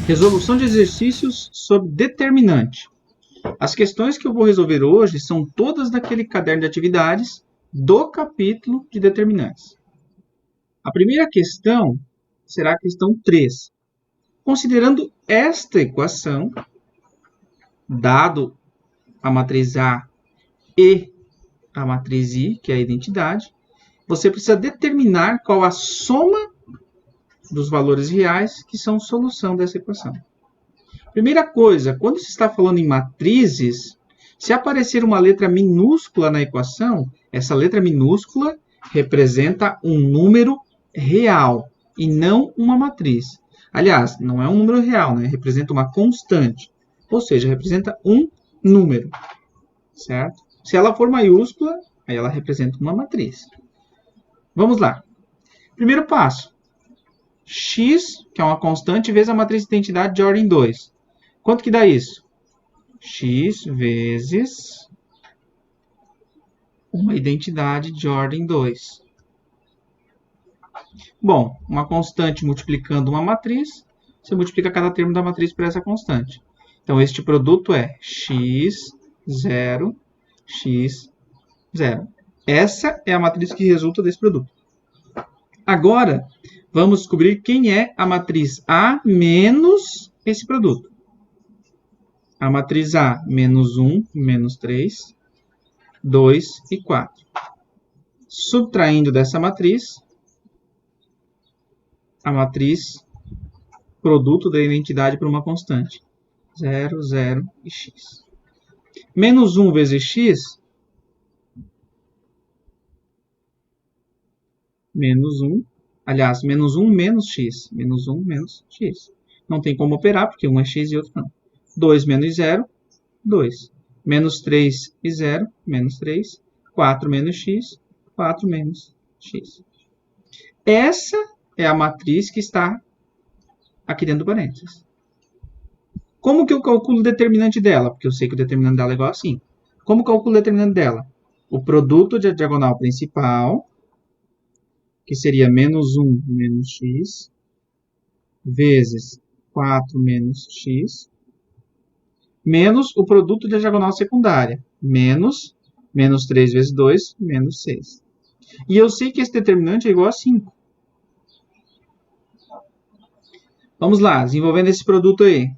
Resolução de exercícios sob determinante. As questões que eu vou resolver hoje são todas daquele caderno de atividades do capítulo de determinantes. A primeira questão será a questão 3. Considerando esta equação, dado a matriz A e a matriz I, que é a identidade, você precisa determinar qual a soma dos valores reais que são solução dessa equação. Primeira coisa, quando se está falando em matrizes, se aparecer uma letra minúscula na equação, essa letra minúscula representa um número real e não uma matriz. Aliás, não é um número real, né? Representa uma constante, ou seja, representa um número, certo? Se ela for maiúscula, aí ela representa uma matriz. Vamos lá. Primeiro passo. X, que é uma constante, vezes a matriz de identidade de ordem 2. Quanto que dá isso? X vezes uma identidade de ordem 2. Bom, uma constante multiplicando uma matriz, você multiplica cada termo da matriz por essa constante. Então, este produto é x0, x0. Essa é a matriz que resulta desse produto. Agora, vamos descobrir quem é a matriz A menos esse produto. A matriz A, menos 1, menos 3, 2 e 4. Subtraindo dessa matriz, a matriz produto da identidade por uma constante. 0, 0 e x. Menos 1 vezes x, menos 1. Aliás, menos 1 menos x. Menos 1 menos x. Não tem como operar, porque um é x e outro não. 2 menos 0, 2. Menos 3 e 0, menos 3. 4 menos x, 4 menos x. Essa é a matriz que está aqui dentro do parênteses. Como que eu calculo o determinante dela? Porque eu sei que o determinante dela é igual a 5. Como calculo o determinante dela? O produto da diagonal principal, que seria menos 1 menos x, vezes 4 menos x, menos o produto da diagonal secundária, menos 3 vezes 2, menos 6. E eu sei que esse determinante é igual a 5. Vamos lá, desenvolvendo esse produto aí.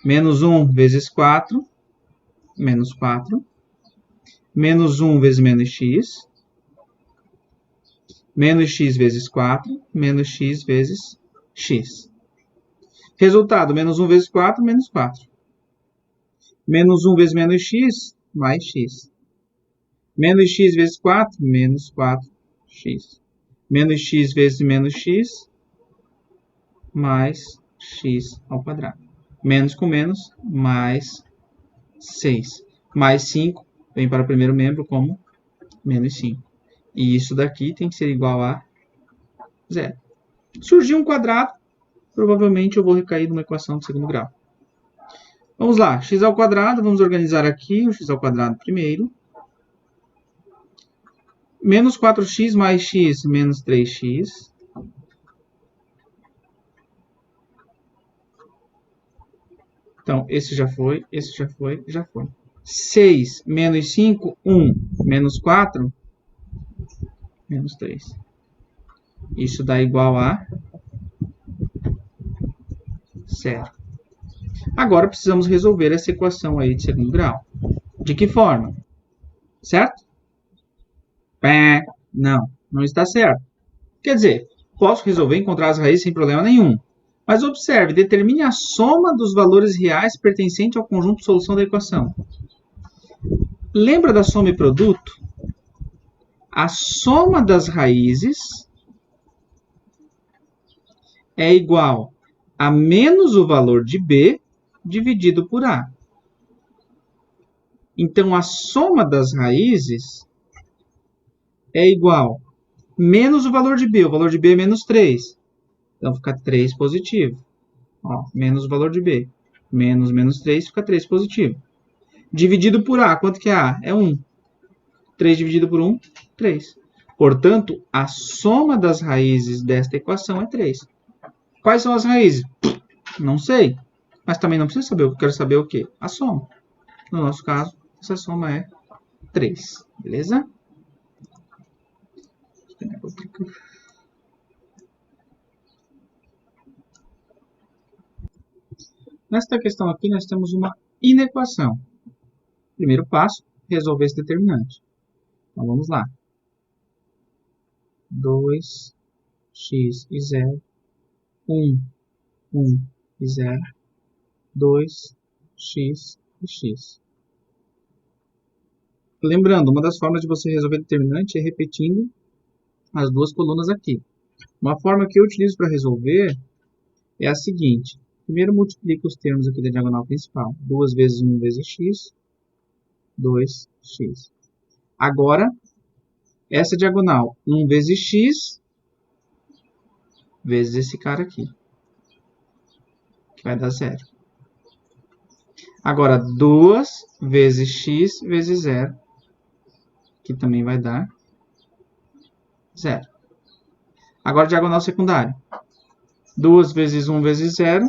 Menos 1 vezes 4, menos 4. Menos 1 vezes menos x. Menos x vezes 4, menos x vezes x. Resultado, menos 1 vezes 4, menos 4. Menos 1 vezes menos x, mais x. Menos x vezes 4, menos 4x. Menos x vezes menos x, mais x ao quadrado. Menos com menos, mais 6. Mais 5, vem para o primeiro membro como menos 5. E isso daqui tem que ser igual a 0. Surgiu um quadrado, provavelmente eu vou recair numa equação de segundo grau. Vamos lá, x ao quadrado, vamos organizar aqui o x ao quadrado primeiro. Menos 4x mais x menos 3x. Então, esse já foi, já foi. 6 menos 5, 1 menos 4, menos 3. Isso dá igual a 0. Agora precisamos resolver essa equação aí de segundo grau. De que forma? Certo? Não, não está certo. Quer dizer, posso resolver encontrar as raízes sem problema nenhum. Mas observe, determine a soma dos valores reais pertencente ao conjunto de solução da equação. Lembra da soma e produto? A soma das raízes é igual a menos o valor de b dividido por a. Então, a soma das raízes é igual a menos o valor de b. O valor de b é menos 3. Então, fica 3 positivo. Ó, menos o valor de b. Menos 3 fica 3 positivo. Dividido por a. Quanto que é a? É 1. 3 dividido por 1, 3. Portanto, a soma das raízes desta equação é 3. Quais são as raízes? Não sei. Mas também não preciso saber. Eu quero saber o quê? A soma. No nosso caso, essa soma é 3. Beleza? Nesta questão aqui, nós temos uma inequação. Primeiro passo, resolver esse determinante. Então, vamos lá. 2x e 0. 1 e 0. 2x e x. Lembrando, uma das formas de você resolver determinante é repetindo as duas colunas aqui. Uma forma que eu utilizo para resolver é a seguinte. Primeiro multiplico os termos aqui da diagonal principal. 2 vezes 1 vezes x, 2x. Agora, essa diagonal 1 vezes x, vezes esse cara aqui, que vai dar 0. Agora, 2 vezes x vezes 0, que também vai dar 0. Agora, diagonal secundária. 2 vezes 1 vezes 0,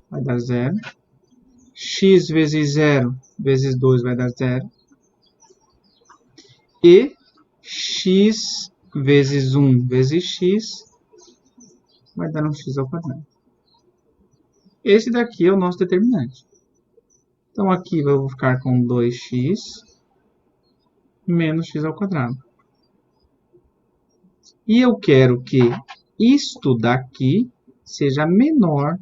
vai dar 0. X vezes 0 vezes 2 vai dar 0. E x vezes 1 vezes x vai dar um x ao quadrado. Esse daqui é o nosso determinante. Então, aqui eu vou ficar com 2x menos x ao quadrado. E eu quero que isto daqui seja menor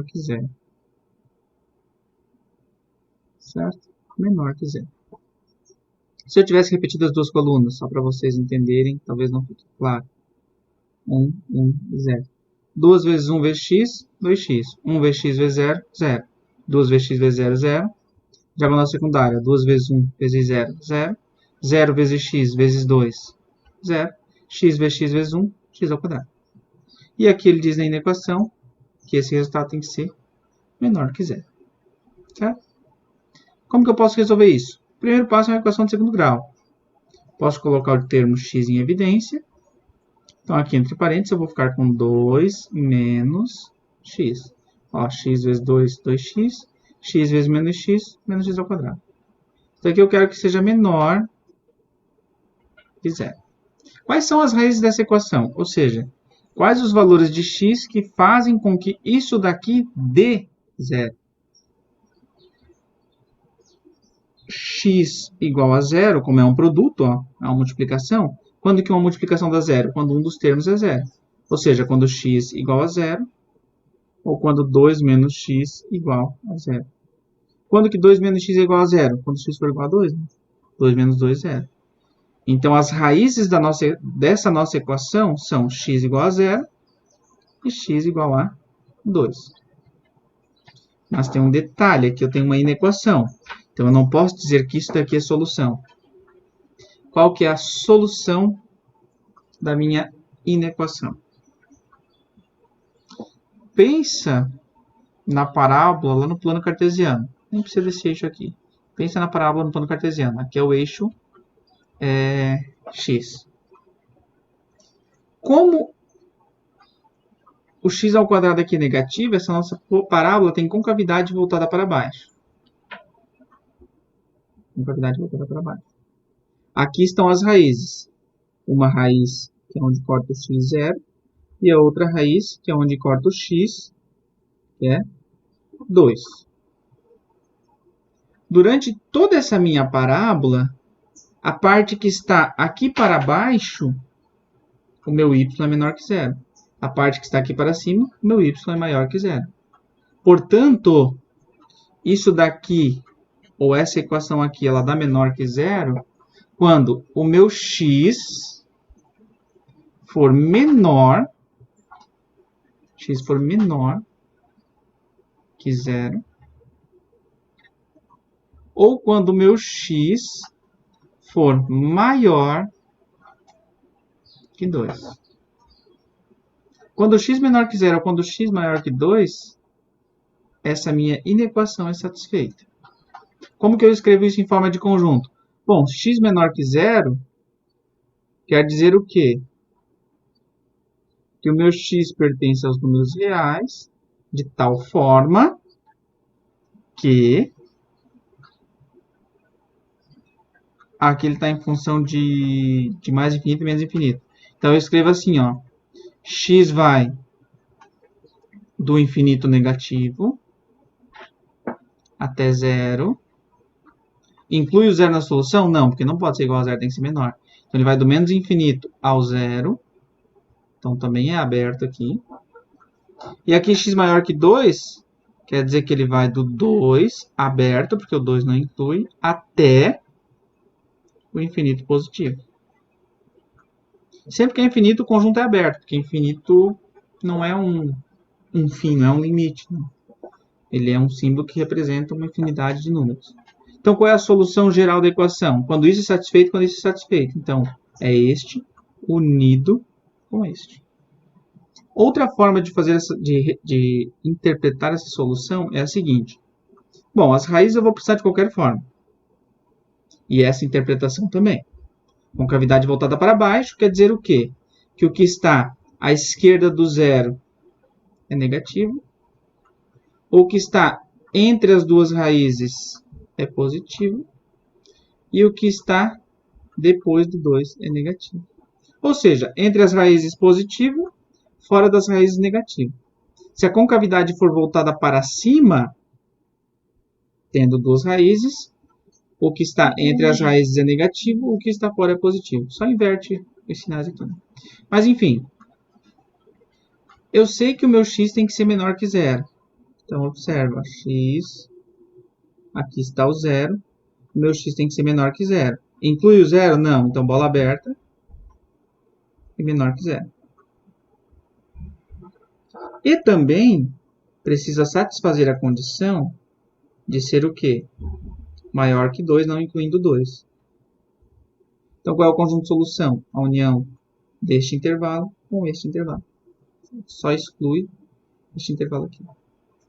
que 0. Certo? Menor que 0. Se eu tivesse repetido as duas colunas, só para vocês entenderem, talvez não fique claro. 1 e 0. 2 vezes 1 vezes x, 2x. 1 vezes x vezes 0, 0. 2 vezes x vezes 0, 0. Diagonal secundária, 2 vezes 1 vezes 0, 0. 0 vezes x vezes 2, 0. X vezes x vezes 1, x ao quadrado. E aqui ele diz na inequação que esse resultado tem que ser menor que 0. Certo? Como que eu posso resolver isso? O primeiro passo é uma equação de segundo grau. Posso colocar o termo x em evidência. Então, aqui entre parênteses, eu vou ficar com 2 menos x. Ó, x vezes 2, 2x. X vezes menos x ao quadrado. Então, aqui eu quero que seja menor que 0. Quais são as raízes dessa equação? Ou seja, quais os valores de x que fazem com que isso daqui dê 0? X igual a 0, como é um produto, ó, é uma multiplicação. Quando que uma multiplicação dá 0? Quando um dos termos é 0. Ou seja, quando x igual a 0, ou quando 2 menos x igual a 0. Quando que 2 menos x é igual a 0? Quando x for igual a 2. Né? 2 menos 2, 0. Então, as raízes dessa nossa equação são x igual a 0 e x igual a 2. Mas tem um detalhe, aqui eu tenho uma inequação. Então, eu não posso dizer que isso daqui é solução. Qual que é a solução da minha inequação? Pensa na parábola lá no plano cartesiano. Nem precisa desse eixo aqui. Pensa na parábola no plano cartesiano. Aqui é o eixo x. Como o x ao quadrado aqui é negativo, essa nossa parábola tem concavidade voltada para baixo. Concavidade voltada para baixo. Aqui estão as raízes. Uma raiz que é onde corta o x 0. E a outra raiz que é onde corta o x, que é 2. Durante toda essa minha parábola, a parte que está aqui para baixo, o meu y é menor que 0. A parte que está aqui para cima, o meu y é maior que 0. Portanto, isso daqui, ou essa equação aqui, ela dá menor que 0, quando o meu x for menor que 0, ou quando o meu x for maior que 2. Quando o x menor que 0 ou quando o x maior que 2, essa minha inequação é satisfeita. Como que eu escrevo isso em forma de conjunto? Bom, x menor que 0 quer dizer o quê? que o meu x pertence aos números reais, de tal forma que aqui ele está em função de mais infinito e menos infinito. Então eu escrevo assim, ó, x vai do infinito negativo até zero. Inclui o zero na solução? Não, porque não pode ser igual a zero, tem que ser menor. Então ele vai do menos infinito ao zero. Então também é aberto aqui. E aqui x maior que 2, quer dizer que ele vai do 2 aberto, porque o 2 não inclui, até o infinito positivo. Sempre que é infinito, o conjunto é aberto, porque infinito não é um fim, não é um limite. Né? Ele é um símbolo que representa uma infinidade de números. Então, qual é a solução geral da equação? Quando isso é satisfeito, quando isso é satisfeito. Então, é este unido com este. Outra forma de fazer de interpretar essa solução é a seguinte. Bom, as raízes eu vou precisar de qualquer forma. E essa interpretação também. Concavidade voltada para baixo quer dizer o quê? Que o que está à esquerda do zero é negativo. O que está entre as duas raízes é positivo. E o que está depois do 2 é negativo. Ou seja, entre as raízes positivo, fora das raízes negativo. Se a concavidade for voltada para cima, tendo duas raízes, o que está entre as raízes é negativo, o que está fora é positivo. Só inverte os sinais aqui. Mas, enfim, eu sei que o meu x tem que ser menor que zero. Então, observa, x, aqui está o zero, o meu x tem que ser menor que zero. Inclui o zero? Não. Então, bola aberta e menor que zero. E também precisa satisfazer a condição de ser o quê? Maior que 2, não incluindo 2. Então, qual é o conjunto de solução? A união deste intervalo com este intervalo. Só exclui este intervalo aqui.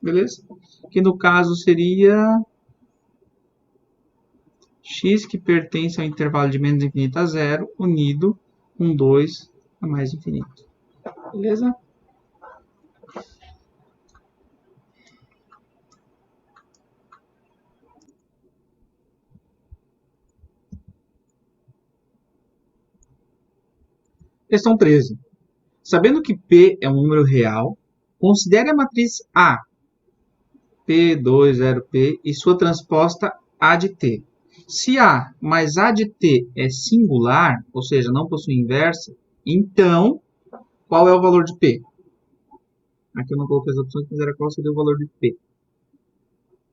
Beleza? Que no caso seria x que pertence ao intervalo de menos infinito a zero, unido com 2 a mais infinito. Beleza? Questão 13. Sabendo que P é um número real, considere a matriz A, P2, 0P, e sua transposta A de T. Se A mais A de T é singular, ou seja, não possui inversa, então, qual é o valor de P? Aqui eu não coloquei as opções, mas era qual seria o valor de P.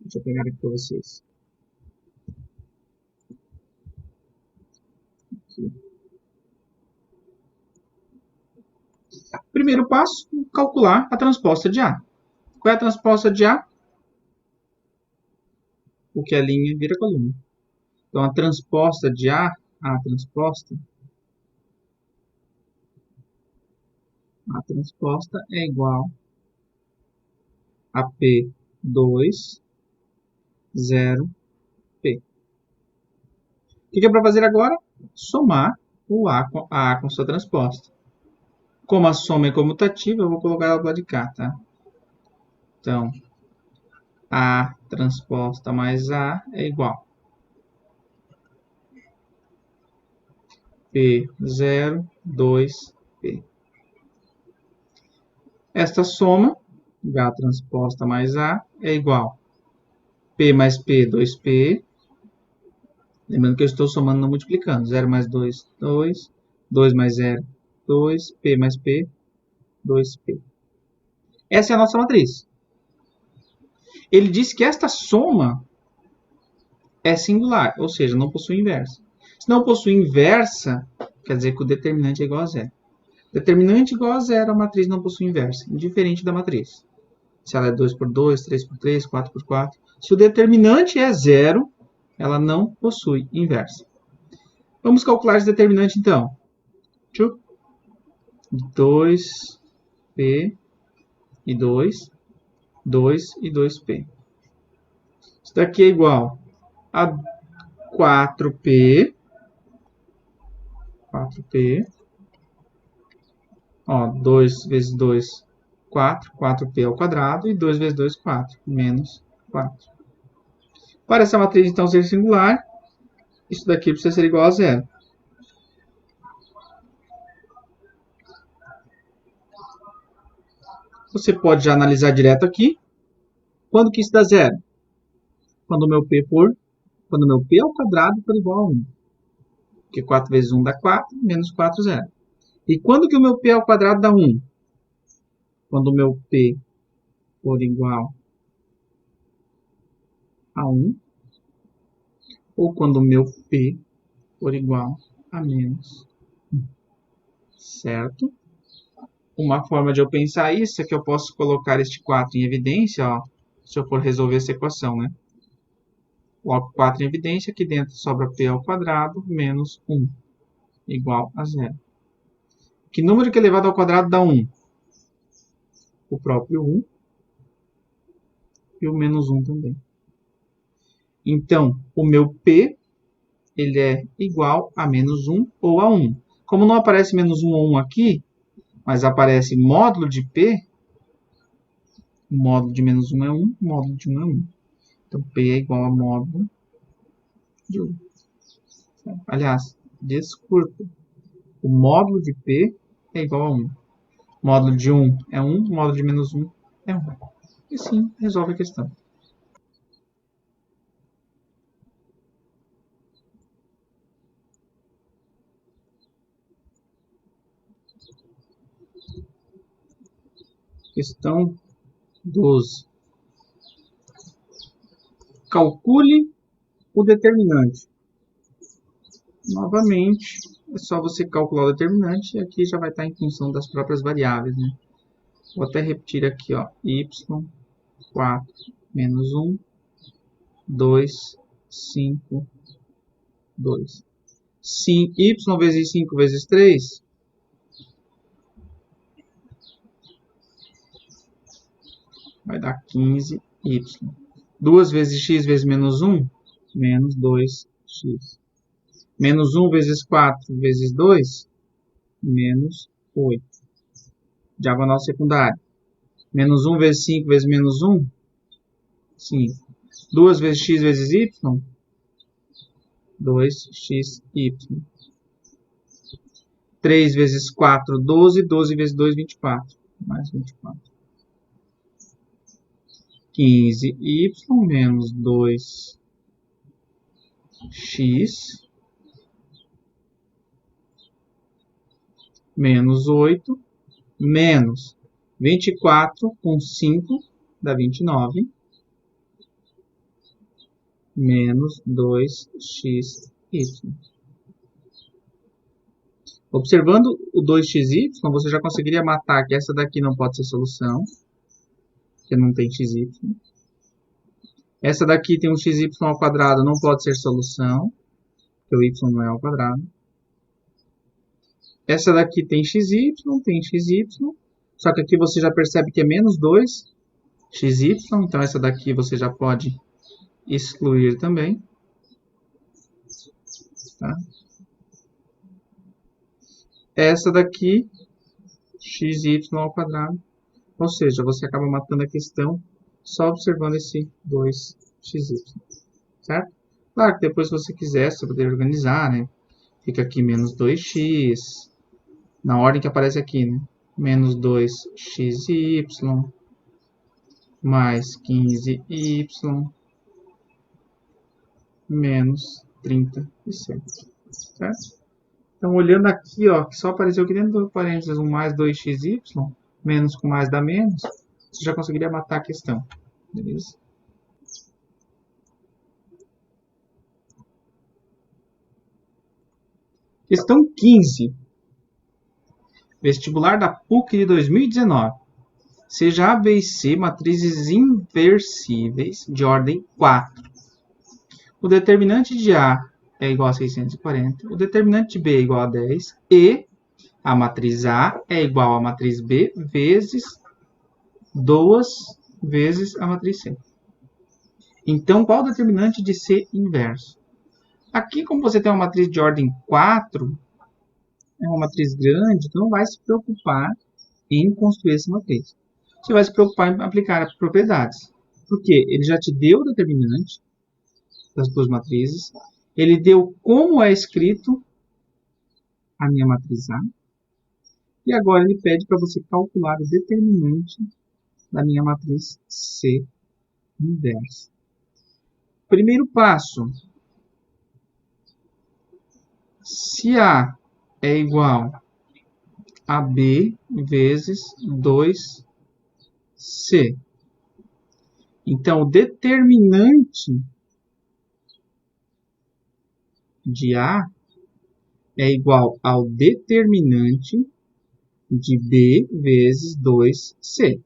Deixa eu pegar aqui para vocês. Aqui. Primeiro passo, calcular a transposta de A. Qual é a transposta de A? O que é linha vira coluna. Então, a transposta de A transposta é igual a P2, 0P. O que é para fazer agora? Somar o A com sua transposta. Como a soma é comutativa, eu vou colocar ela do lado de cá, tá? Então, A transposta mais A é igual P0, 2P. Esta soma, H transposta mais A, é igual P mais P, 2P. Lembrando que eu estou somando, não multiplicando. 0 mais 2, 2. 2 mais 0, 2. P mais P, 2P. Essa é a nossa matriz. Ele disse que esta soma é singular, ou seja, não possui inversa. Se não possui inversa, quer dizer que o determinante é igual a zero. Determinante igual a zero, a matriz não possui inversa, indiferente da matriz. Se ela é 2 por 2, 3 por 3, 4 por 4. Se o determinante é zero, ela não possui inversa. Vamos calcular esse determinante, então. 2P e 2, 2 e 2P. Isso daqui é igual a 4P Ó, 2 vezes 2, 4. 4p ao quadrado. E 2 vezes 2, 4. Menos 4. Para essa matriz, então, ser singular, isso daqui precisa ser igual a zero. Você pode já analisar direto aqui. Quando que isso dá zero? Quando o meu p ao quadrado for igual a 1. Porque 4 vezes 1 dá 4, menos 4, 0. E quando que o meu p ao quadrado dá 1? Quando o meu p for igual a 1. Ou quando o meu p for igual a menos 1. Certo? Uma forma de eu pensar isso é que eu posso colocar este 4 em evidência, ó, se eu for resolver essa equação, né? Coloco 4 em evidência, aqui dentro sobra p ao quadrado menos 1, igual a 0. Que número que é elevado ao quadrado dá 1? O próprio 1 e o menos 1 também. Então, o meu p ele é igual a menos 1 ou a 1. Como não aparece menos 1 ou 1 aqui, mas aparece módulo de p, o módulo de menos 1 é 1, o módulo de 1 é 1. Então, p é igual a módulo de 1. Aliás, desculpa, o módulo de p é igual a 1. O módulo de 1 é 1, o módulo de menos 1 é 1. E sim, resolve a questão. Questão 12. Calcule o determinante. Novamente, é só você calcular o determinante e aqui já vai estar em função das próprias variáveis, né? Vou até repetir aqui, ó, y4 menos 1, 2, 5, 2. Sim, y vezes 5 vezes 3 vai dar 15y. 2 vezes x vezes menos 1, menos 2x. Menos 1 vezes 4 vezes 2, menos 8. Diagonal secundária. Menos 1 vezes 5 vezes menos 1, 5. 2 vezes x vezes y, 2xy. 3 vezes 4, 12. 12 vezes 2, 24. Mais 24. 15y menos 2x menos 8 menos 24 com 5 dá 29 menos 2xy. Observando o 2xy, você já conseguiria matar que essa daqui não pode ser solução, porque não tem xy. Essa daqui tem um xy ao quadrado, não pode ser solução, porque o y não é ao quadrado. Essa daqui tem xy, só que aqui você já percebe que é menos 2xy, então essa daqui você já pode excluir também. Tá? Essa daqui, xy ao quadrado, ou seja, você acaba matando a questão só observando esse 2xy, certo? Claro que depois, se você quiser, você poder organizar, né? Fica aqui menos 2x, na ordem que aparece aqui, né? Menos 2xy, mais 15y, menos 37, certo? Então, olhando aqui, ó, que só apareceu aqui dentro do parênteses um mais 2xy, menos com mais dá menos, você já conseguiria matar a questão, beleza? Questão 15. Vestibular da PUC de 2019. Seja A, B e C matrizes inversíveis de ordem 4. O determinante de A é igual a 640. O determinante de B é igual a 10. E a matriz A é igual à matriz B vezes 2 vezes a matriz C. Então, qual o determinante de C inverso? Aqui, como você tem uma matriz de ordem 4, é uma matriz grande, então não vai se preocupar em construir essa matriz. Você vai se preocupar em aplicar propriedades. Porque ele já te deu o determinante das duas matrizes, ele deu como é escrito a minha matriz A, e agora ele pede para você calcular o determinante da minha matriz C inversa. Primeiro passo, se A é igual a B vezes 2C. Então, o determinante de A é igual ao determinante de B vezes 2C.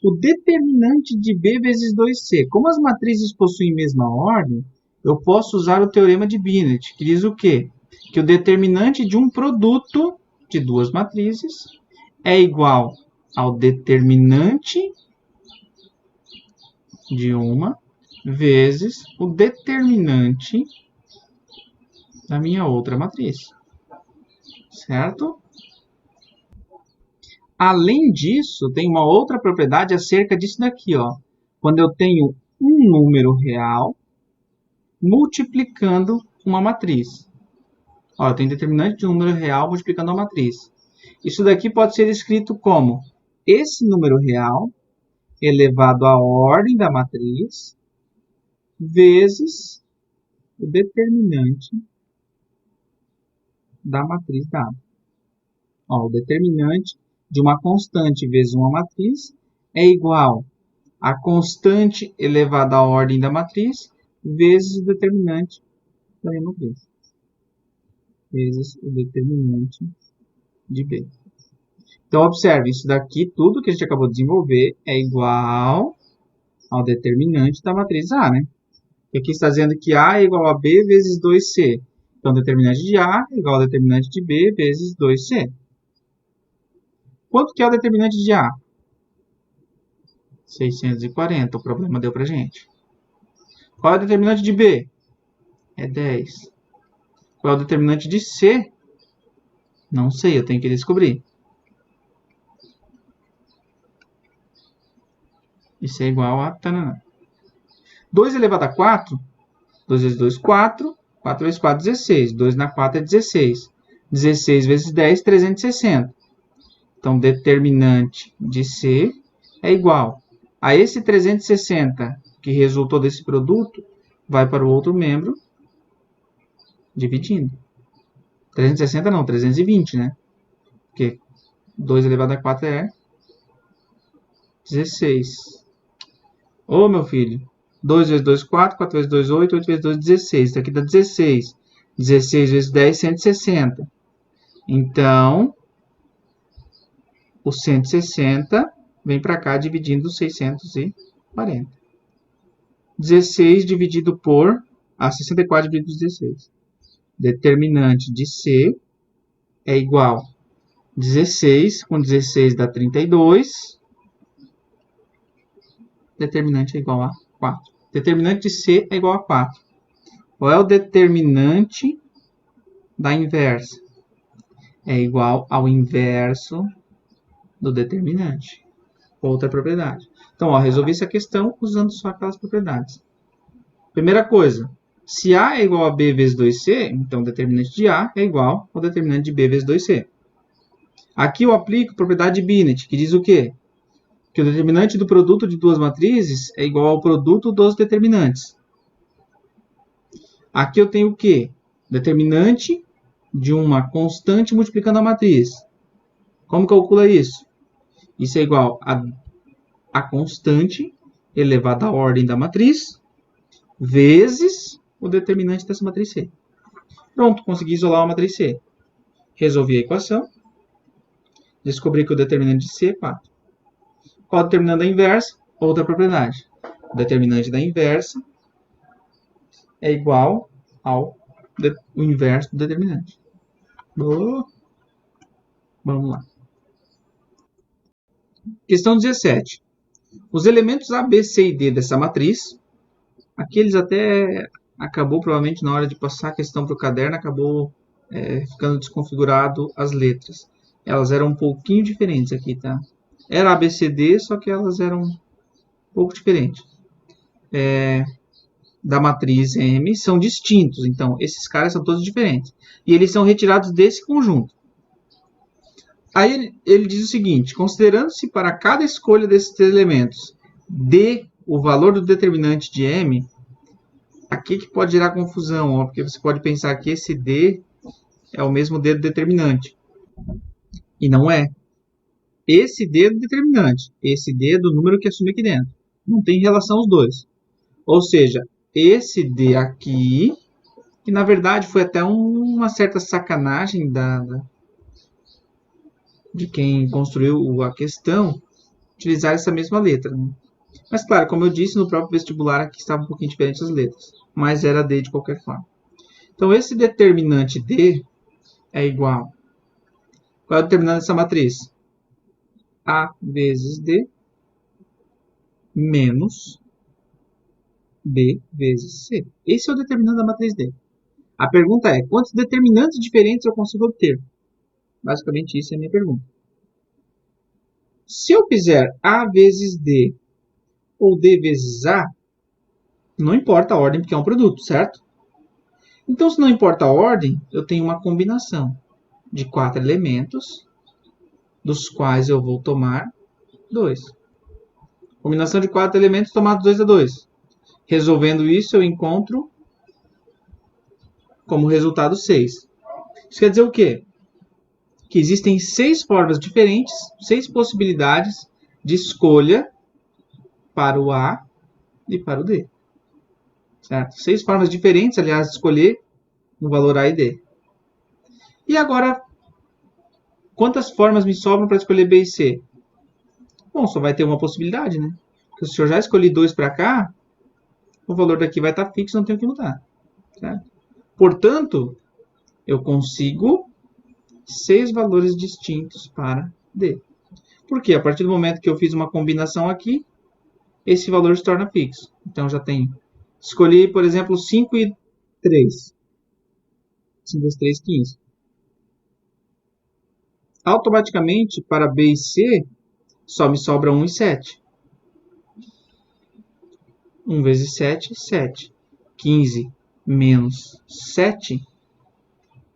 O determinante de B vezes 2C. Como as matrizes possuem mesma ordem, eu posso usar o teorema de Binet, que diz o quê? Que o determinante de um produto de duas matrizes é igual ao determinante de uma vezes o determinante da minha outra matriz. Certo? Além disso, tem uma outra propriedade acerca disso daqui, ó. Quando eu tenho um número real multiplicando uma matriz. Ó, tem determinante de um número real multiplicando uma matriz. Isso daqui pode ser escrito como esse número real elevado à ordem da matriz vezes o determinante da matriz dada. Ó, o determinante de uma constante vezes uma matriz é igual a constante elevada à ordem da matriz vezes o determinante da minha matriz. Vezes o determinante de B. Então, observe, isso daqui, tudo que a gente acabou de desenvolver, é igual ao determinante da matriz A, né? E aqui está dizendo que A é igual a B vezes 2C. Então, o determinante de A é igual ao determinante de B vezes 2C. Quanto que é o determinante de A? 640, o problema deu pra gente. Qual é o determinante de B? É 10. Qual é o determinante de C? Não sei, eu tenho que descobrir. Isso é igual a... 2 elevado a 4, 2 vezes 2, 4. 4 vezes 4, 16. 2 na 4 é 16. 16 vezes 10, 360. Então, determinante de C é igual a esse 360 que resultou desse produto, vai para o outro membro, dividindo. 360 não, 320, né? Porque 2 elevado a 4 é 16. Ô, meu filho, 2 vezes 2, 4. 4 vezes 2, 8. 8 vezes 2, 16. Isso aqui dá 16. 16 vezes 10, 160. Então, o 160 vem para cá dividindo 640. 16 dividido por... 64 dividido por 16. Determinante de C é igual a 16. Com 16 dá 32. Determinante é igual a 4. Determinante de C é igual a 4. Qual é o determinante da inversa? É igual ao inverso do determinante. Outra propriedade. Então, ó, resolvi essa questão usando só aquelas propriedades. Primeira coisa, se A é igual a B vezes 2C, então o determinante de A é igual ao determinante de B vezes 2C. Aqui eu aplico a propriedade de Binet, que diz o quê? Que o determinante do produto de duas matrizes é igual ao produto dos determinantes. Aqui eu tenho o quê? Determinante de uma constante multiplicando a matriz. Como calcula isso? Isso é igual a constante elevada à ordem da matriz vezes o determinante dessa matriz C. Pronto, consegui isolar a matriz C. Resolvi a equação. Descobri que o determinante de C é 4. Qual é o determinante da inversa? Outra propriedade. O determinante da inversa é igual ao inverso do determinante. Vamos lá. Questão 17. Os elementos A, B, C e D dessa matriz, aqui eles até acabou, provavelmente, na hora de passar a questão para o caderno, acabou ficando desconfigurado as letras. Elas eram um pouquinho diferentes aqui, tá? Era ABCD, só que elas eram um pouco diferentes. Da matriz M são distintos, então esses caras são todos diferentes. E eles são retirados desse conjunto. Aí ele diz o seguinte: considerando-se para cada escolha desses elementos D o valor do determinante de M, aqui que pode gerar confusão, ó, porque você pode pensar que esse D é o mesmo D do determinante. E não é. Esse D é do determinante, esse D é do número que assume aqui dentro. Não tem relação os dois. Ou seja, esse D aqui, que na verdade foi até uma certa sacanagem de quem construiu a questão, utilizar essa mesma letra. Né? Mas claro, como eu disse, no próprio vestibular aqui estava um pouquinho diferente as letras, mas era D de qualquer forma. Então esse determinante D é igual. Qual é o determinante dessa matriz? A vezes D menos B vezes C. Esse é o determinante da matriz D. A pergunta é, quantos determinantes diferentes eu consigo obter? Basicamente, isso é a minha pergunta. Se eu fizer A vezes D ou D vezes A, não importa a ordem, porque é um produto, certo? Então, se não importa a ordem, eu tenho uma combinação de 4 elementos, dos quais eu vou tomar 2. Combinação de 4 elementos tomados 2 a 2. Resolvendo isso, eu encontro como resultado 6. Isso quer dizer o quê? Que existem 6 formas diferentes, 6 possibilidades de escolha para o A e para o D. Certo? 6 formas diferentes, aliás, de escolher no valor A e D. E agora, quantas formas me sobram para escolher B e C? Bom, só vai ter uma possibilidade, né? Porque se eu já escolhi 2 para cá, o valor daqui vai estar fixo, não tenho que mudar. Certo? Portanto, eu consigo 6 valores distintos para D. Porque a partir do momento que eu fiz uma combinação aqui, esse valor se torna fixo. Então, já tenho. Escolhi, por exemplo, 5 e 3. 5 vezes 3, 15. Automaticamente, para B e C, só me sobra 1 e 7. 1 vezes 7, 7. 15 menos 7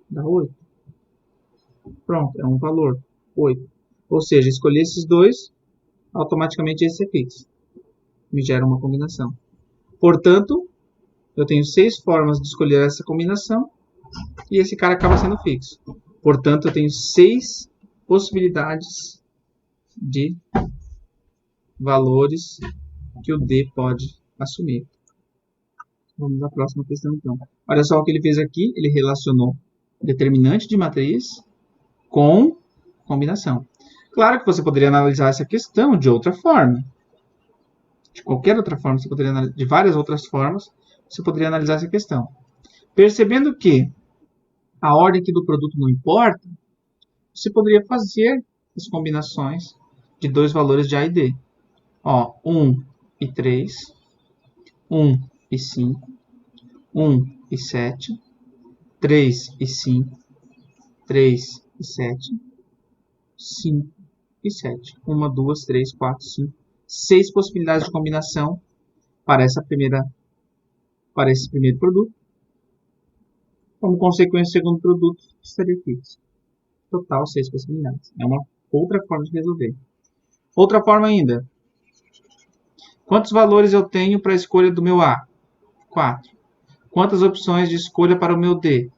dá 8. Pronto, é um valor, 8. Ou seja, escolhi esses dois, automaticamente esse é fixo. Me gera uma combinação. Portanto, eu tenho 6 formas de escolher essa combinação e esse cara acaba sendo fixo. Portanto, eu tenho 6 possibilidades de valores que o D pode assumir. Vamos à próxima questão, então. Olha só o que ele fez aqui. Ele relacionou determinante de matriz com combinação. Claro que você poderia analisar essa questão de outra forma. De qualquer outra forma, você poderia analisar, de várias outras formas, você poderia analisar essa questão. Percebendo que a ordem aqui do produto não importa, você poderia fazer as combinações de dois valores de A e D. Ó, 1 e 3, 1 e 5, 1 e 7, 3 e 5, 3 e 7, 5 e 7. 1, 2, 3, 4, 5, 6 possibilidades de combinação para esse primeiro produto. Como consequência, o segundo produto estaria fixo. Total, 6 possibilidades. É uma outra forma de resolver. Outra forma ainda. Quantos valores eu tenho para a escolha do meu A? 4. Quantas opções de escolha para o meu D?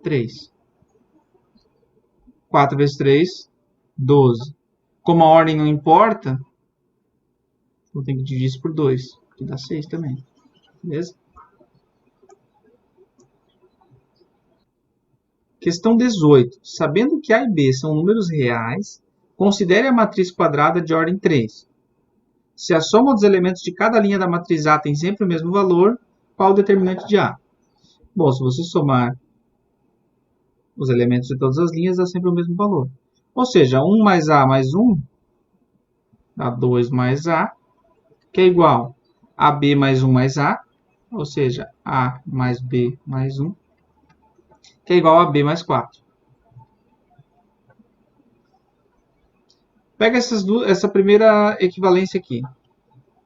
3. 4 vezes 3, 12. Como a ordem não importa, eu tenho que dividir isso por 2, que dá 6 também. Beleza? Questão 18. Sabendo que A e B são números reais, considere a matriz quadrada de ordem 3. Se a soma dos elementos de cada linha da matriz A tem sempre o mesmo valor, qual o determinante de A? Bom, se você somar os elementos de todas as linhas, dá sempre o mesmo valor. Ou seja, 1 mais A mais 1 dá 2 mais A, que é igual a B mais 1 mais A, ou seja, A mais B mais 1, que é igual a b mais 4. Pega essa primeira equivalência aqui.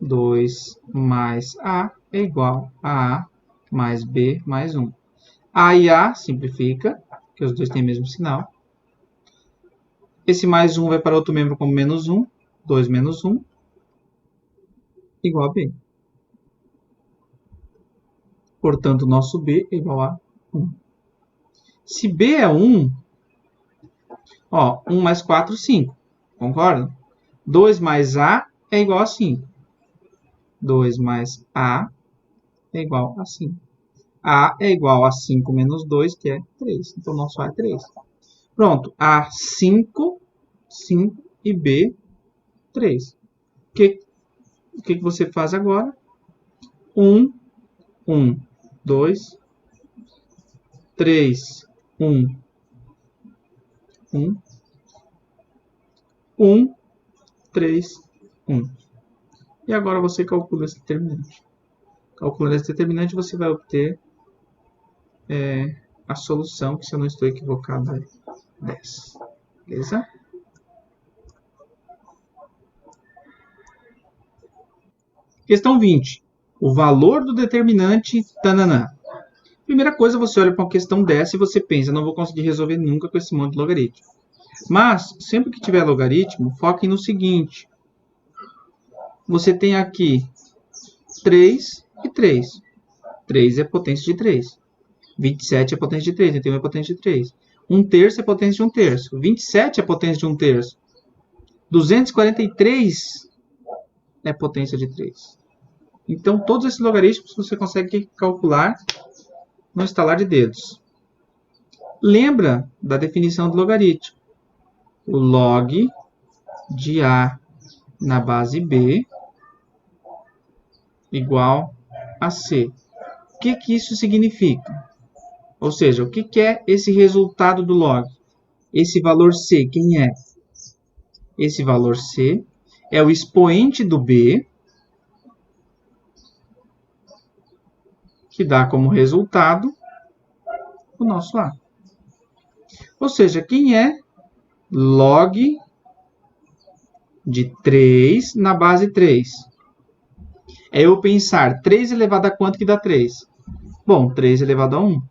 2 mais a é igual a mais b mais 1. A e a simplifica, que os dois têm o mesmo sinal. Esse mais 1 vai para outro membro como menos 1. 2 menos 1 igual a b. Portanto, nosso b é igual a 1. Se b é 1, 1 mais 4, 5. Concorda? 2 mais a é igual a 5. 2 mais a é igual a 5. A é igual a 5 menos 2, que é 3. Então, nosso A é 3. Pronto. A, 5, 5 e B, 3. O que você faz agora? 1, 1, 2, 3, 1, 1, 1, 3, 1. E agora você calcula esse determinante. Calculando esse determinante, você vai obter a solução, que se eu não estou equivocado é 10. Beleza? Questão 20. O valor do determinante tananã. Primeira coisa, você olha para uma questão dessa e você pensa, não vou conseguir resolver nunca com esse monte de logaritmo. Mas, sempre que tiver logaritmo, foque no seguinte. Você tem aqui 3 e 3. 3 é potência de 3. 27 é potência de 3, 31 é potência de 3. 1/3 é potência de 1/3. 27 é potência de 1/3. 243 é potência de 3. Então, todos esses logaritmos você consegue calcular no estalar de dedos. Lembra da definição do logaritmo. O log de A na base B igual a C. O que isso significa? Ou seja, o que é esse resultado do log? Esse valor C, quem é? Esse valor C é o expoente do B, que dá como resultado o nosso A. Ou seja, quem é log de 3 na base 3? É eu pensar 3 elevado a quanto que dá 3? Bom, 3 elevado a 1.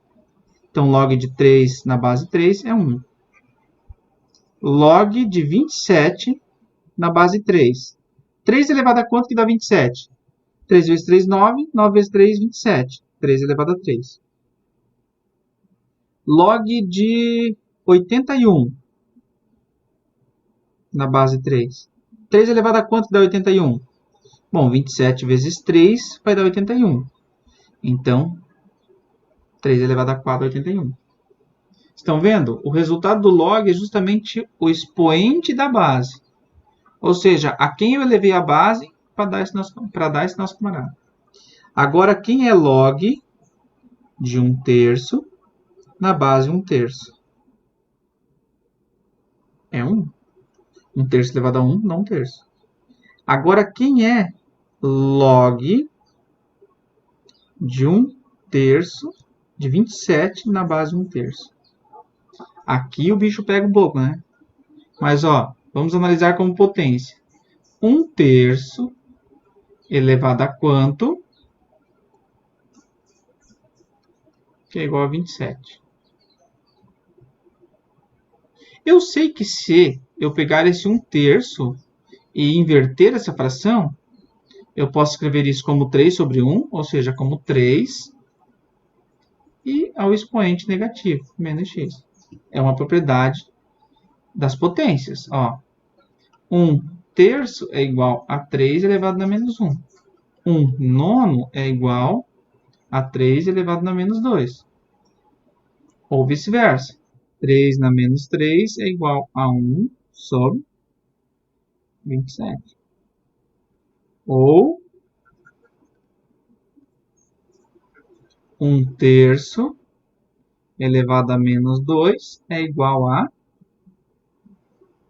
Então, log de 3 na base 3 é 1. Log de 27 na base 3. 3 elevado a quanto que dá 27? 3 vezes 3, 9. 9 vezes 3, 27. 3 elevado a 3. Log de 81 na base 3. 3 elevado a quanto dá 81? Bom, 27 vezes 3 vai dar 81. Então, 3 elevado a 4 é 81. Estão vendo? O resultado do log é justamente o expoente da base. Ou seja, a quem eu elevei a base para dar esse nosso camarada. Agora, quem é log de 1/3 na base 1/3? É 1. 1/3 elevado a 1, não 1/3. Agora, quem é log de 1/3 de 27 na base 1/3? Aqui o bicho pega um pouco, né? Mas, vamos analisar como potência. 1/3 elevado a quanto? Que é igual a 27. Eu sei que se eu pegar esse 1/3 e inverter essa fração, eu posso escrever isso como 3 sobre 1, ou seja, como 3, e ao expoente negativo, menos x. É uma propriedade das potências. 1/3 é igual a 3 elevado a menos 1. 1/9 é igual a 3 elevado a menos 2. Ou vice-versa. 3 na menos 3 é igual a 1 sobre 27. Ou 1/3 elevado a menos 2 é igual a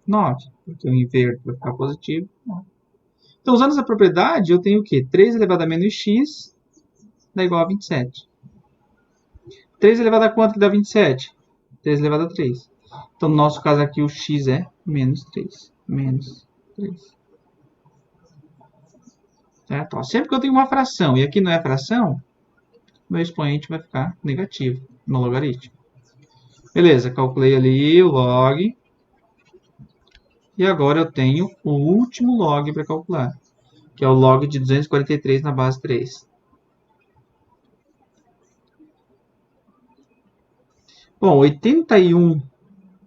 9. Porque eu inverto para ficar positivo. Então, usando essa propriedade, eu tenho o quê? 3 elevado a menos x dá igual a 27. 3 elevado a quanto que dá 27? 3 elevado a 3. Então, no nosso caso aqui, o x é menos 3. Menos 3. Certo? Ó, sempre que eu tenho uma fração e aqui não é fração, meu expoente vai ficar negativo no logaritmo. Beleza, calculei ali o log. E agora eu tenho o último log para calcular, que é o log de 243 na base 3. Bom, 81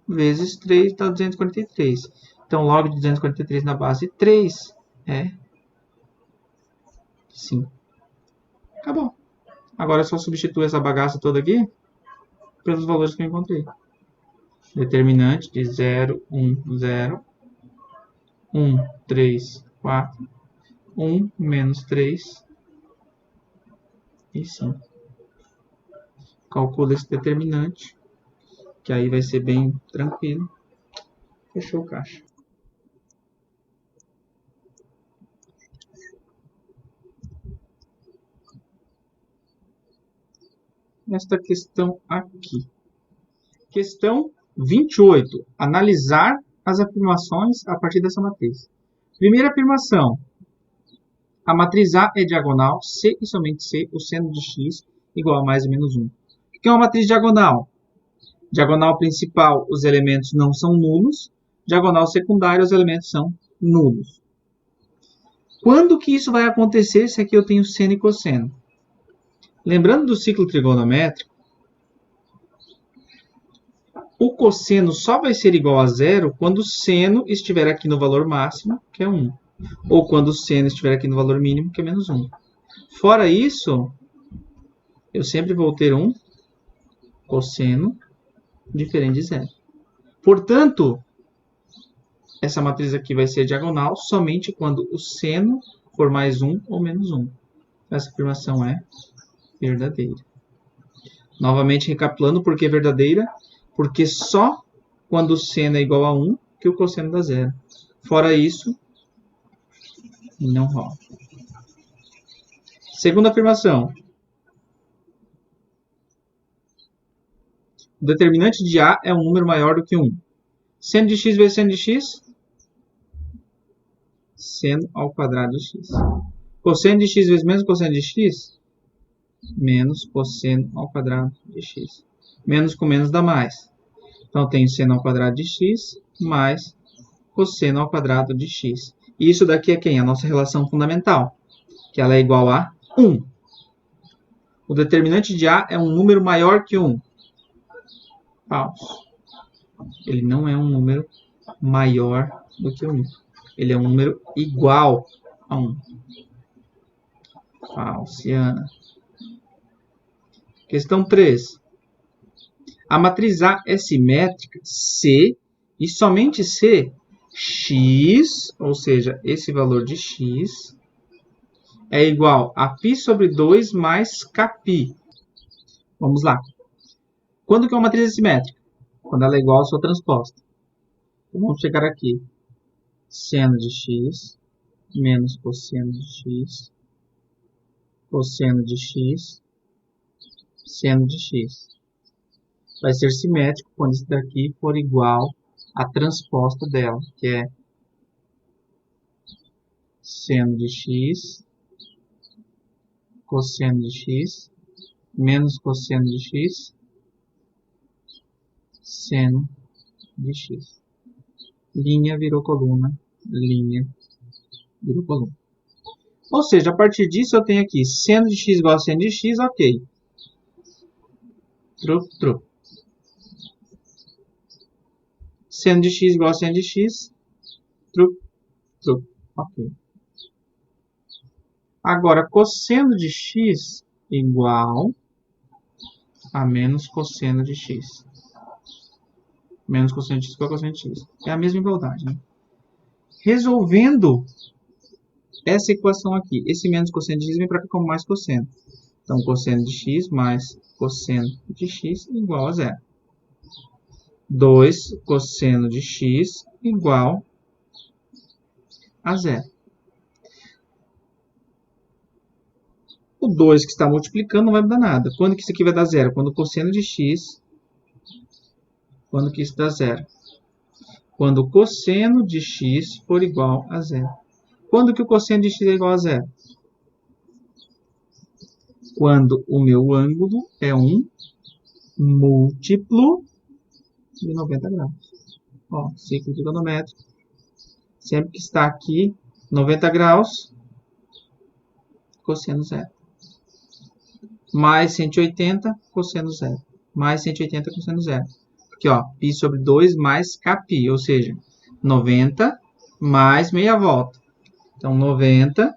vezes 3 dá 243. Então, log de 243 na base 3 é 5. Acabou. Agora é só substituir essa bagaça toda aqui pelos valores que eu encontrei. Determinante de 0, 1, 0. 1, 3, 4. 1, menos 3 e 5. Calcula esse determinante, que aí vai ser bem tranquilo. Fechou o caixa. Esta questão aqui. Questão 28. Analisar as afirmações a partir dessa matriz. Primeira afirmação. A matriz A é diagonal, C e somente C, o seno de x igual a mais ou menos 1. O que é uma matriz diagonal? Diagonal principal, os elementos não são nulos. Diagonal secundária, os elementos são nulos. Quando que isso vai acontecer se aqui eu tenho seno e cosseno? Lembrando do ciclo trigonométrico, o cosseno só vai ser igual a zero quando o seno estiver aqui no valor máximo, que é 1. Ou quando o seno estiver aqui no valor mínimo, que é menos 1. Fora isso, eu sempre vou ter um cosseno diferente de zero. Portanto, essa matriz aqui vai ser diagonal somente quando o seno for mais 1 ou menos 1. Essa afirmação é verdadeira. Novamente recapitulando, por que verdadeira? Porque só quando o seno é igual a 1 que o cosseno dá zero. Fora isso, não rola. Segunda afirmação. O determinante de A é um número maior do que 1. Seno de x vezes seno de x? Seno ao quadrado de x. Cosseno de x vezes menos cosseno de x? Menos cosseno ao quadrado de x. Menos com menos dá mais. Então, eu tenho seno ao quadrado de x mais cosseno ao quadrado de x. E isso daqui é quem? A nossa relação fundamental, que ela é igual a 1. O determinante de A é um número maior que 1. Falso. Ele não é um número maior do que 1. Ele é um número igual a 1. Falsiana. Questão 3. A matriz A é simétrica C e somente C, x, ou seja, esse valor de x, é igual a π sobre 2 mais kπ. Vamos lá. Quando que uma matriz é simétrica? Quando ela é igual à sua transposta. Então, vamos chegar aqui. Seno de x menos cosseno de x, cosseno de x, seno de x. Vai ser simétrico quando isso daqui for igual à transposta dela, que é seno de x, cosseno de x, menos cosseno de x, seno de x. Linha virou coluna, linha virou coluna. Ou seja, a partir disso eu tenho aqui seno de x igual a seno de x, ok. Truc, truc. Seno de x igual a seno de x, truc, truc, ok. Agora, cosseno de x igual a menos cosseno de x. Menos cosseno de x igual a cosseno de x. É a mesma igualdade, né? Resolvendo essa equação aqui, esse menos cosseno de x vem para cá como mais cosseno. Então, cosseno de x mais cosseno de x igual a zero. 2 cosseno de x igual a zero. O 2 que está multiplicando não vai mudar nada. Quando que isso aqui vai dar zero? Quando o cosseno de x... Quando que isso dá zero? Quando o cosseno de x for igual a zero. Quando que o cosseno de x é igual a zero? Quando o meu ângulo é um múltiplo de 90 graus. Ó, ciclo trigonométrico. Sempre que está aqui 90 graus, cosseno zero. Mais 180, cosseno zero. Mais 180, cosseno zero. Aqui, ó, π sobre 2 mais kπ, ou seja, 90 mais meia volta. Então, 90,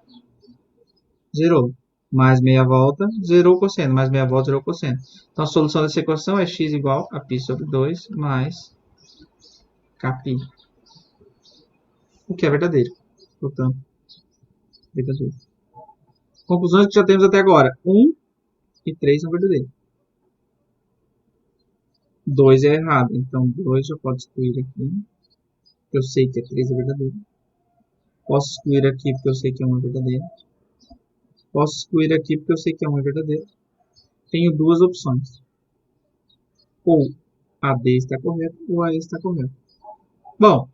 zerou. Mais meia volta, zerou o cosseno. Mais meia volta, zerou o cosseno. Então, a solução dessa equação é x igual a π sobre 2 mais kπ. O que é verdadeiro. Portanto, verdadeiro. Conclusões que já temos até agora. 1 e 3 são verdadeiros. 2 é errado. Então, 2 eu posso excluir aqui. Eu sei que a 3 é verdadeiro. Posso excluir aqui porque eu sei que a 1 é verdadeiro. Posso excluir aqui porque eu sei que a 1 é verdadeiro. Tenho duas opções. Ou a D está correta ou a E está correta. Bom,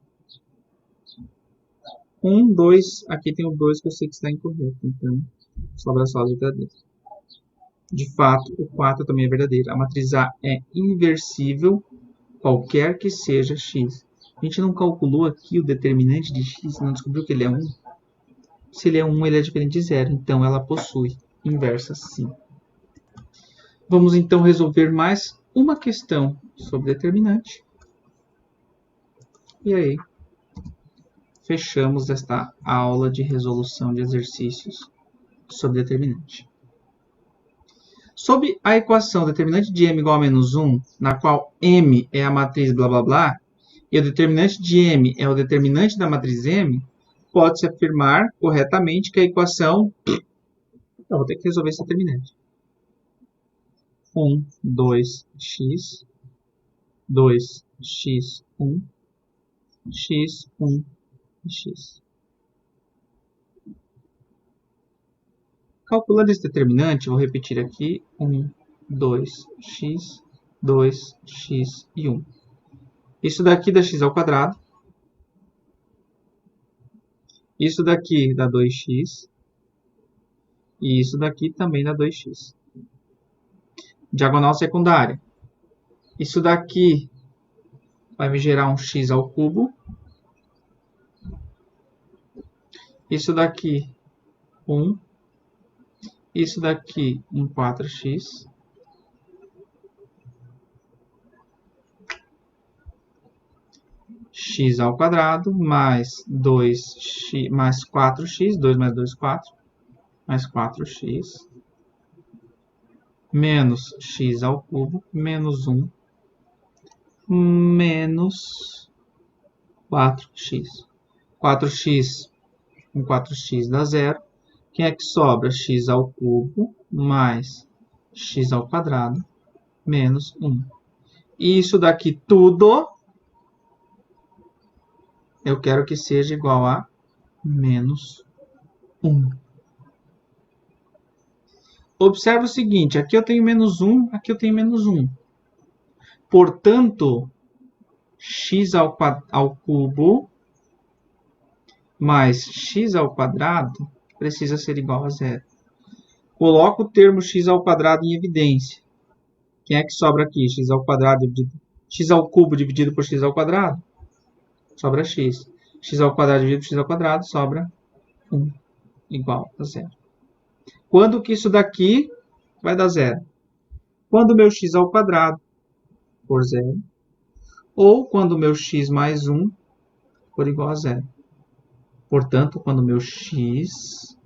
1, 2, aqui tem o 2 que eu sei que está incorreto. Então, sobra só as verdadeiras. De fato, o 4 também é verdadeiro. A matriz A é inversível, qualquer que seja x. A gente não calculou aqui o determinante de x, não descobriu que ele é 1. Se ele é 1, ele é diferente de 0. Então, ela possui inversa sim. Vamos, então, resolver mais uma questão sobre determinante. E aí, fechamos esta aula de resolução de exercícios sobre determinante. Sob a equação determinante de m igual a menos 1, na qual m é a matriz blá blá blá, e o determinante de m é o determinante da matriz m, pode-se afirmar corretamente que a equação... Eu vou ter que resolver esse determinante. 1, 2x, 2x1, x1 e x. Calculando esse determinante, vou repetir aqui, 1, 2x, 2x e 1. Isso daqui dá x ao quadrado. Isso daqui dá 2x. E isso daqui também dá 2x. Diagonal secundária. Isso daqui vai me gerar um x ao cubo. Isso daqui, 1. Isso daqui, um 4x. X ao quadrado mais 2x mais 4x. 2 mais 2, 4. Mais 4x. Menos x ao cubo. Menos 1. Menos 4x. 4x com 4x dá 0. Quem é que sobra? X ao cubo mais x ao quadrado menos 1. E isso daqui tudo eu quero que seja igual a menos 1. Observe o seguinte, aqui eu tenho menos 1, aqui eu tenho menos 1. Portanto, x ao cubo mais x ao quadrado precisa ser igual a 0. Coloco o termo x ao quadrado em evidência. Quem é que sobra aqui? X ao quadrado dividido, x ao cubo dividido por x ao quadrado? Sobra x. X ao quadrado dividido por x ao quadrado sobra 1 igual a 0. Quando que isso daqui vai dar 0? Quando o meu x ao quadrado for 0. Ou quando o meu x mais 1 for igual a 0. Portanto, quando o meu x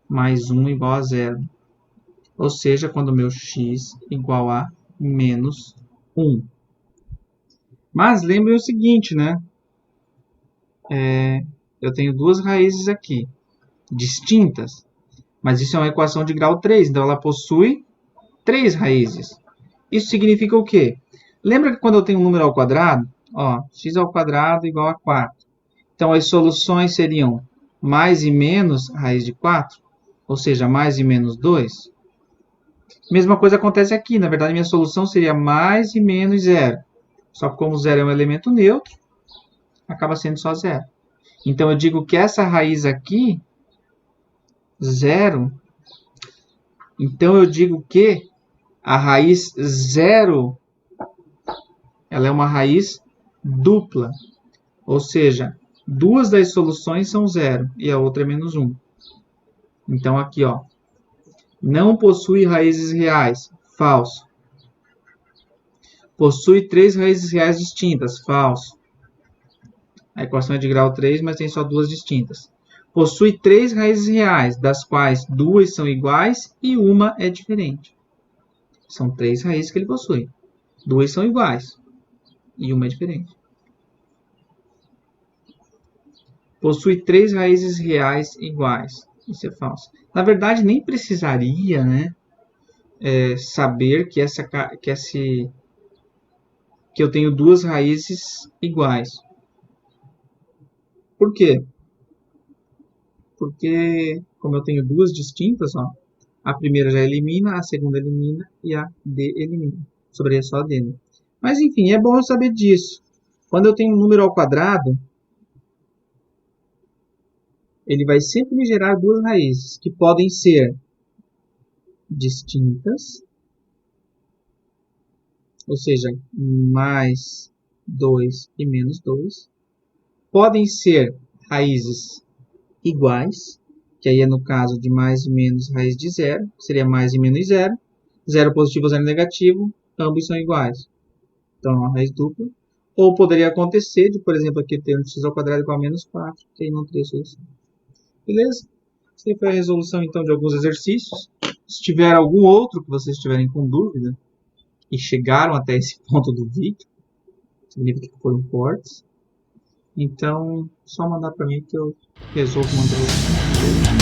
mais 1 igual a 0. Ou seja, quando o meu x igual a menos 1. Mas lembrem o seguinte, né? Eu tenho duas raízes aqui, distintas. Mas isso é uma equação de grau 3, então ela possui 3 raízes. Isso significa o quê? Lembra que quando eu tenho um número ao quadrado, ó, x ao quadrado igual a 4. Então, as soluções seriam mais e menos raiz de 4. ou seja, mais e menos 2. Mesma coisa acontece aqui. Na verdade, minha solução seria mais e menos 0. Só que como 0 é um elemento neutro, acaba sendo só 0. Então, eu digo que essa raiz aqui, 0, então eu digo que a raiz 0, ela é uma raiz dupla. Ou seja, duas das soluções são 0 e a outra é menos 1. Então, aqui, ó, não possui raízes reais, falso. Possui 3 raízes reais distintas, falso. A equação é de grau 3, mas tem só 2 distintas. Possui 3 raízes reais, das quais 2 são iguais e uma é diferente. São 3 raízes que ele possui. 2 são iguais e uma é diferente. Possui 3 raízes reais iguais. Isso é falso. Na verdade, nem precisaria, né, saber que eu tenho 2 raízes iguais. Por quê? Porque, como eu tenho 2 distintas, ó, a primeira já elimina, a segunda elimina e a D elimina. Sobraria só a D. Né? Mas, enfim, é bom eu saber disso. Quando eu tenho um número ao quadrado, ele vai sempre me gerar 2 raízes, que podem ser distintas, ou seja, mais 2 e menos 2. Podem ser raízes iguais, que aí é no caso de mais e menos raiz de 0, que seria mais e menos 0. 0 positivo, 0 negativo, ambos são iguais. Então, é uma raiz dupla. Ou poderia acontecer de, por exemplo, aqui ter um x ao quadrado igual a menos 4, que aí não teria solução. Beleza? Essa foi a resolução, então, de alguns exercícios. Se tiver algum outro que vocês estiverem com dúvida e chegaram até esse ponto do vídeo, significa que foram fortes. Então, só mandar para mim que eu resolvo mandar.